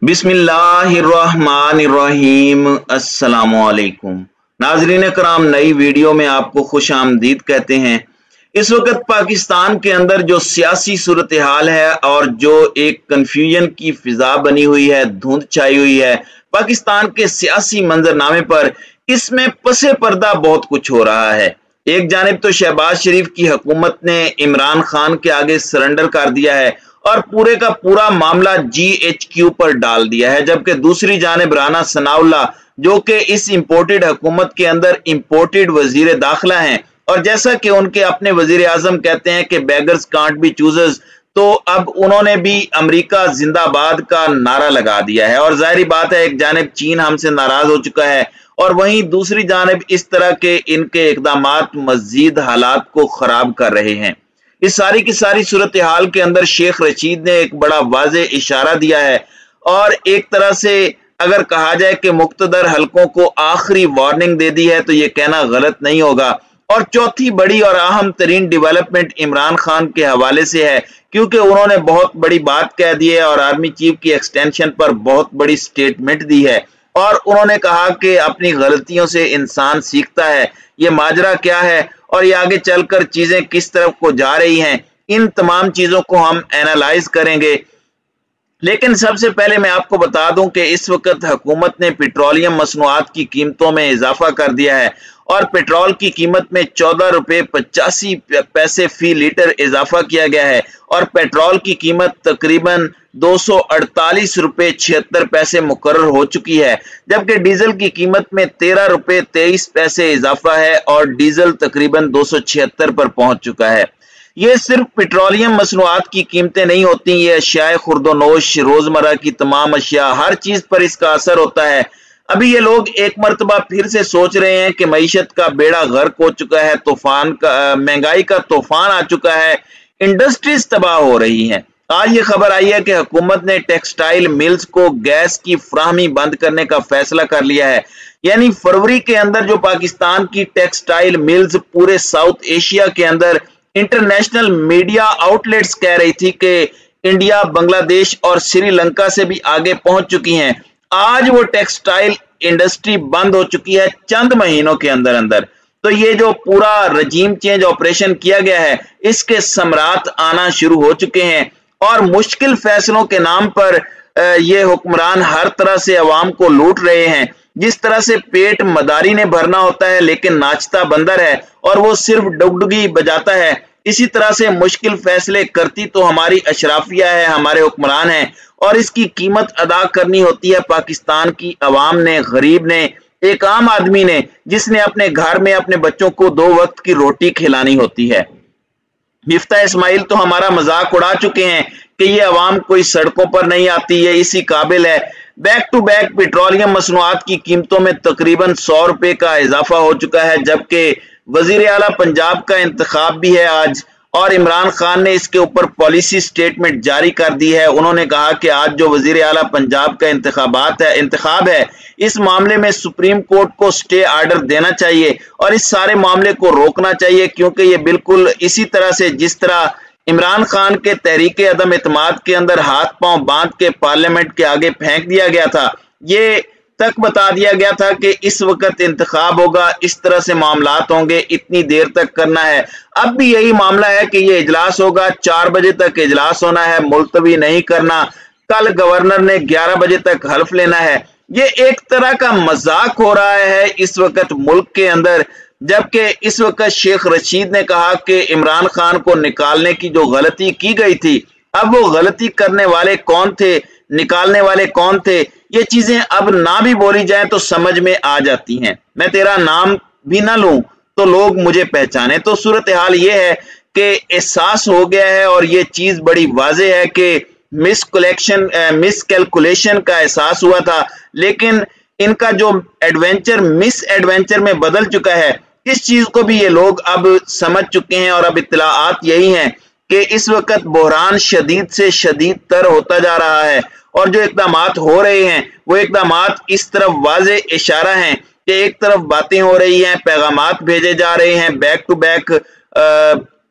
बिस्मिल्लाहिर्रहमानिर्रहीम। अस्सलामुअलैकुम नाजरीन कराम, नई वीडियो में आपको खुश आमदीद कहते हैं। इस वक्त पाकिस्तान के अंदर जो सियासी सूरत हाल है और जो एक कन्फ्यूजन की फिजा बनी हुई है, धुंध छाई हुई है पाकिस्तान के सियासी मंजरनामे पर, इसमें पसे पर्दा बहुत कुछ हो रहा है। एक जानिब तो शहबाज शरीफ की हुकूमत ने इमरान खान के आगे सरेंडर कर दिया है और पूरे का पूरा मामला GHQ पर डाल दिया है, जबकि दूसरी जानिब राना सनाउल्लाह जो कि इस इंपोर्टेड हुकूमत के अंदर इंपोर्टेड वजीर दाखिला हैं, और जैसा कि उनके अपने वजीर आजम कहते हैं कि बेगर्स कांट बी चूजर्स, तो अब उन्होंने भी अमेरिका जिंदाबाद का नारा लगा दिया है। और जाहिर बात है, एक जानिब चीन हमसे नाराज हो चुका है और वहीं दूसरी जानिब इस तरह के इनके इकदामात मजीद हालात को खराब कर रहे हैं। इस सारी की सारी सूरत हाल के अंदर शेख रशीद ने एक बड़ा वाज़े इशारा दिया है और एक तरह से अगर कहा जाए कि मुक्तदर हलकों को आखिरी वार्निंग दे दी है तो ये कहना गलत नहीं होगा। और चौथी बड़ी और अहम तरीन डेवलपमेंट इमरान खान के हवाले से है, क्योंकि उन्होंने बहुत बड़ी बात कह दी है और आर्मी चीफ की एक्सटेंशन पर बहुत बड़ी स्टेटमेंट दी है और उन्होंने कहा कि अपनी गलतियों से इंसान सीखता है। ये माजरा क्या है और ये आगे चलकर चीजें किस तरफ को जा रही हैं, इन तमाम चीजों को हम एनालाइज करेंगे। लेकिन सबसे पहले मैं आपको बता दूं कि इस वक्त हुकूमत ने पेट्रोलियम मसनूआत की कीमतों में इजाफा कर दिया है और पेट्रोल की कीमत में 14 रुपये 85 पैसे फी लीटर इजाफा किया गया है और पेट्रोल की कीमत तकरीबन 248 रुपये 76 पैसे मुकर्रर हो चुकी है, जबकि डीजल की कीमत में 13 रुपये 23 पैसे इजाफा है और डीजल तकरीबन 276 पर पहुंच चुका है। ये सिर्फ पेट्रोलियम मसनूआत की कीमतें नहीं होती, ये अशियाए खुर्दोनोश, रोजमर्रा की तमाम अशिया, हर चीज पर इसका असर होता है। अभी ये लोग एक मरतबा फिर से सोच रहे हैं कि मईशत का बेड़ा गर्क हो चुका है, तूफान का महंगाई का तूफान आ चुका है, इंडस्ट्रीज तबाह हो रही हैं। आज ये खबर आई है कि हुकूमत ने टेक्सटाइल मिल्स को गैस की फ्राहमी बंद करने का फैसला कर लिया है। यानी फरवरी के अंदर जो पाकिस्तान की टेक्सटाइल मिल्स पूरे साउथ एशिया के अंदर इंटरनेशनल मीडिया आउटलेट्स कह रही थी कि इंडिया, बांग्लादेश और श्रीलंका से भी आगे पहुंच चुकी हैं, आज वो टेक्सटाइल इंडस्ट्री बंद हो चुकी है चंद महीनों के अंदर अंदर। तो ये जो पूरा रजीम चेंज ऑपरेशन किया गया है, इसके समरात आना शुरू हो चुके हैं और मुश्किल फैसलों के नाम पर ये हुक्मरान हर तरह से अवाम को लूट रहे हैं। जिस तरह से पेट मदारी ने भरना होता है लेकिन नाचता बंदर है और वो सिर्फ डुगडुगी बजाता है, इसी तरह से मुश्किल फैसले करती तो हमारी अशराफिया है, हमारे हुक्मरान हैं, और इसकी कीमत अदा करनी होती है पाकिस्तान की अवाम ने, गरीब ने, एक आम आदमी ने, जिसने अपने घर में अपने बच्चों को 2 वक्त की रोटी खिलानी होती है। मिफ्ता इस्माइल तो हमारा मजाक उड़ा चुके हैं कि ये अवाम कोई सड़कों पर नहीं आती, ये इसी काबिल है। बैक टू बैक पेट्रोलियम मसनूआत की कीमतों में तकरीबन 100 रुपए का इजाफा हो चुका है, जबकि वजीर आला पंजाब का इंतखाब भी है आज और इमरान खान ने इसके ऊपर पॉलिसी स्टेटमेंट जारी कर दी है। उन्होंने कहा कि आज जो वजीर आला पंजाब का इंतखाब है, इस मामले में सुप्रीम कोर्ट को स्टे आर्डर देना चाहिए और इस सारे मामले को रोकना चाहिए, क्योंकि ये बिल्कुल इसी तरह से जिस तरह इमरान खान के तहरीके अदम एतमाद के अंदर हाथ पांव बांध के पार्लियामेंट के आगे फेंक दिया गया था, ये तक बता दिया गया था कि इस वक्त इंतखाब होगा, इस तरह से मामलात होंगे, इतनी देर तक करना है। अब भी यही मामला है कि ये इजलास होगा, 4 बजे तक इजलास होना है, मुलतवी नहीं करना। कल गवर्नर ने 11 बजे तक हल्फ लेना है। ये एक तरह का मजाक हो रहा है इस वक्त मुल्क के अंदर, जबकि इस वक्त शेख रशीद ने कहा कि इमरान खान को निकालने की जो गलती की गई थी, अब वो गलती करने वाले कौन थे, निकालने वाले कौन थे, ये चीजें अब ना भी बोली जाए तो समझ में आ जाती हैं। मैं तेरा नाम भी ना लूं तो लोग मुझे पहचाने। तो सूरत हाल ये है कि एहसास हो गया है और ये चीज बड़ी वाजे है कि मिसकैलकुलेशन का एहसास हुआ था, लेकिन इनका जो एडवेंचर मिस एडवेंचर में बदल चुका है, इस चीज को भी ये लोग अब समझ चुके हैं। और अब इत्तलाआत यही हैं कि इस वक्त बहरान शदीद से शदीद तर होता जा रहा है और जो इकदामात हो रहे हैं वो इकदामात इस तरफ वाज़े इशारा हैं कि एक तरफ बातें हो रही हैं, पैगामात भेजे जा रहे हैं, back to back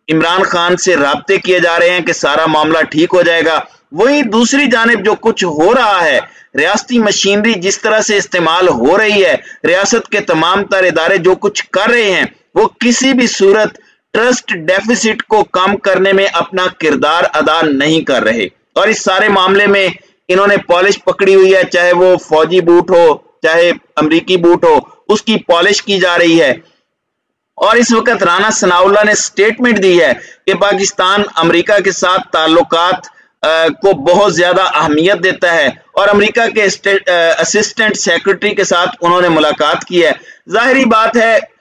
Imran Khan से राब्ते किए जा रहे हैं कि सारा मामला ठीक हो जाएगा, वहीं दूसरी जानिब जो कुछ हो रहा है, रियासती मशीनरी जिस तरह से इस्तेमाल हो रही है, रियासत के तमाम तर इदारे जो कुछ कर रहे हैं, वो किसी भी सूरत ट्रस्ट डेफिसिट को कम करने में अपना किरदार अदा नहीं कर रहे। और इस सारे मामले में इन्होंने पॉलिश पकड़ी हुई है, चाहे वो फौजी बूट हो चाहे अमरीकी बूट हो, उसकी पॉलिश की जा रही है। और इस वक्त राना सनाउल्लाह ने स्टेटमेंट दी है कि पाकिस्तान अमेरिका के साथ ताल्लुकात को बहुत ज्यादा अहमियत देता है और अमेरिका के असिस्टेंट सेक्रेटरी के साथ उन्होंने मुलाकात की है। जाहिरी बात है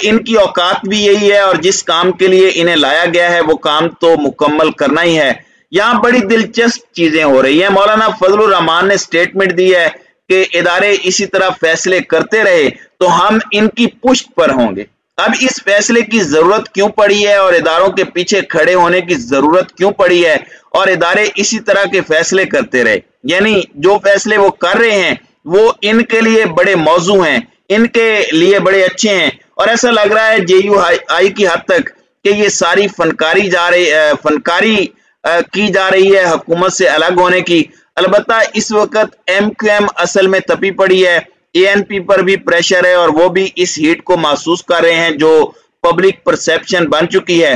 इनकी औकात भी यही है और जिस काम के लिए इन्हें लाया गया है वो काम तो मुकम्मल करना ही है। यहाँ बड़ी दिलचस्प चीजें हो रही हैं। मौलाना फजलुर रहमान ने स्टेटमेंट दी है कि इदारे इसी तरह फैसले करते रहे तो हम इनकी पुष्ट पर होंगे। अब इस फैसले की जरूरत क्यों पड़ी है और इदारों के पीछे खड़े होने की जरूरत क्यों पड़ी है और इदारे इसी तरह के फैसले करते रहे, यानी जो फैसले वो कर रहे हैं वो इनके लिए बड़े मौजू हैं, इनके लिए बड़े अच्छे हैं। और ऐसा लग रहा है JUI की हद तक कि ये सारी फनकारी की जा रही है हुकूमत से अलग होने की। अलबत्ता इस वक्त MQM असल में तपी पड़ी है, ANP पर भी प्रेशर है और वो भी इस हीट को महसूस कर रहे हैं जो पब्लिक परसेप्शन बन चुकी है।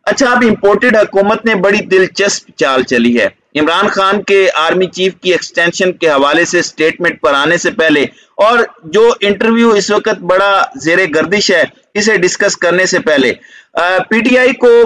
अच्छा, अब इंपोर्टेड हुकूमत ने बड़ी दिलचस्प चाल चली है। इमरान खान के आर्मी चीफ की एक्सटेंशन के हवाले से स्टेटमेंट पर आने से पहले और जो इंटरव्यू इस वक्त बड़ा जेरे गर्दिश है, इसे डिस्कस करने से पहले PTI को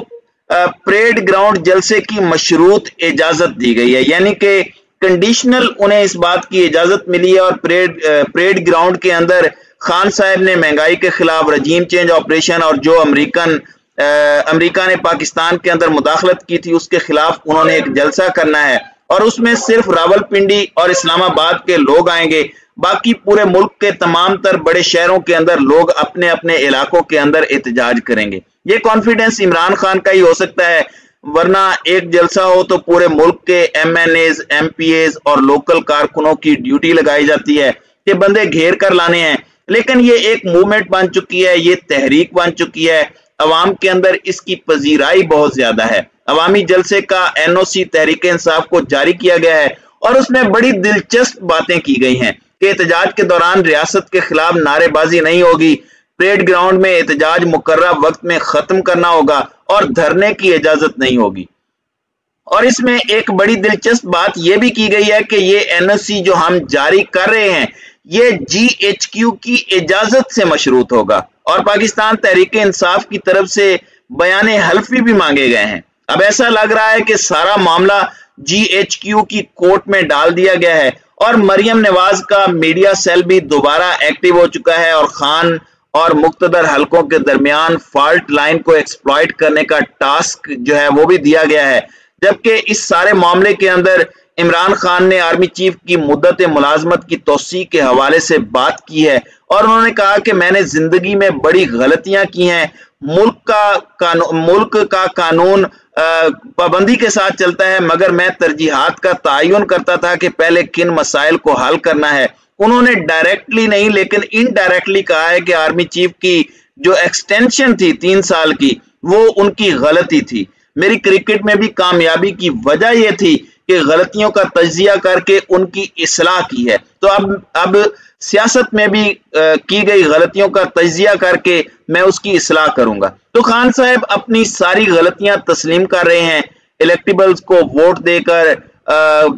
परेड ग्राउंड जलसे की मशरूत इजाजत दी गई है, यानी कि कंडीशनल उन्हें इस बात की इजाजत मिली है। और परेड ग्राउंड के अंदर खान साहब ने महंगाई के खिलाफ रजीम चेंज ऑपरेशन और जो अमेरिका ने पाकिस्तान के अंदर मुदाखलत की थी उसके खिलाफ उन्होंने एक जलसा करना है और उसमें सिर्फ रावलपिंडी और इस्लामाबाद के लोग आएंगे, बाकी पूरे मुल्क के तमाम तर बड़े शहरों के अंदर लोग अपने अपने इलाकों के अंदर एहतजाज करेंगे। ये कॉन्फिडेंस इमरान खान का ही हो सकता है, वरना एक जलसा हो तो पूरे मुल्क के MNAs, MPAs और लोकल कारकुनों की ड्यूटी लगाई जाती है कि बंदे घेर कर लाने हैं। लेकिन ये एक मूवमेंट बन चुकी है, ये तहरीक बन चुकी है, अवाम के अंदर इसकी पजीराई बहुत ज्यादा है। अवामी जलसे का NOC तहरीक इंसाफ को जारी किया गया है और उसमें बड़ी दिलचस्प बातें की गई हैं कि एहतजाज के दौरान रियासत के खिलाफ नारेबाजी नहीं होगी, परेड ग्राउंड में एहतजाज मुकर्रर वक्त में खत्म करना होगा और धरने की इजाजत नहीं होगी। और इसमें एक बड़ी दिलचस्प बात यह भी की गई है कि ये NOC जो हम जारी कर रहे हैं ये GHQ की इजाजत से मशरूत होगा और पाकिस्तान तहरीक इंसाफ की तरफ से बयाने हल्फी भी मांगे गए हैं। अब ऐसा लग रहा है कि सारा मामला GHQ की कोर्ट में डाल दिया गया है और मरियम नवाज का मीडिया सेल भी दोबारा एक्टिव हो चुका है और खान और मुक्तदर हलकों के दरमियान फॉल्ट लाइन को एक्सप्लॉइट करने का टास्क जो है वो भी दिया गया है। जबकि इस सारे मामले के अंदर इमरान खान ने आर्मी चीफ की मुद्दत मुलाजमत की तोसी के हवाले से बात की है और उन्होंने कहा कि मैंने जिंदगी में बड़ी गलतियां की हैं, मुल्क का कानून पाबंदी के साथ चलता है, मगर मैं तरजीहात का तयन करता था कि पहले किन मसाइल को हल करना है। उन्होंने डायरेक्टली नहीं लेकिन इनडायरेक्टली कहा है कि आर्मी चीफ की जो एक्सटेंशन थी 3 साल की वो उनकी गलती थी। मेरी क्रिकेट में भी कामयाबी की वजह यह थी कि गलतियों का तज्जिया करके उनकी इस्लाह की है, तो अब सियासत में भी की गई गलतियों का तज्जिया करके मैं उसकी इस्लाह करूंगा। तो खान साहब अपनी सारी गलतियां तस्लीम कर रहे हैं, इलेक्टेबल्स को वोट देकर,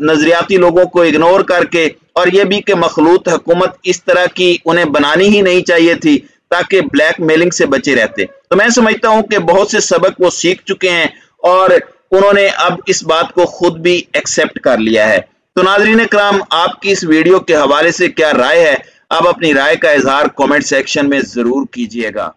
नजरियाती लोगों को इग्नोर करके, और यह भी कि मखलूत हुकूमत इस तरह की उन्हें बनानी ही नहीं चाहिए थी ताकि ब्लैक मेलिंग से बचे रहते। तो मैं समझता हूं कि बहुत से सबक वो सीख चुके हैं और उन्होंने अब इस बात को खुद भी एक्सेप्ट कर लिया है। तो नाज़रीन इकराम, आपकी इस वीडियो के हवाले से क्या राय है? आप अपनी राय का इजहार कमेंट सेक्शन में जरूर कीजिएगा।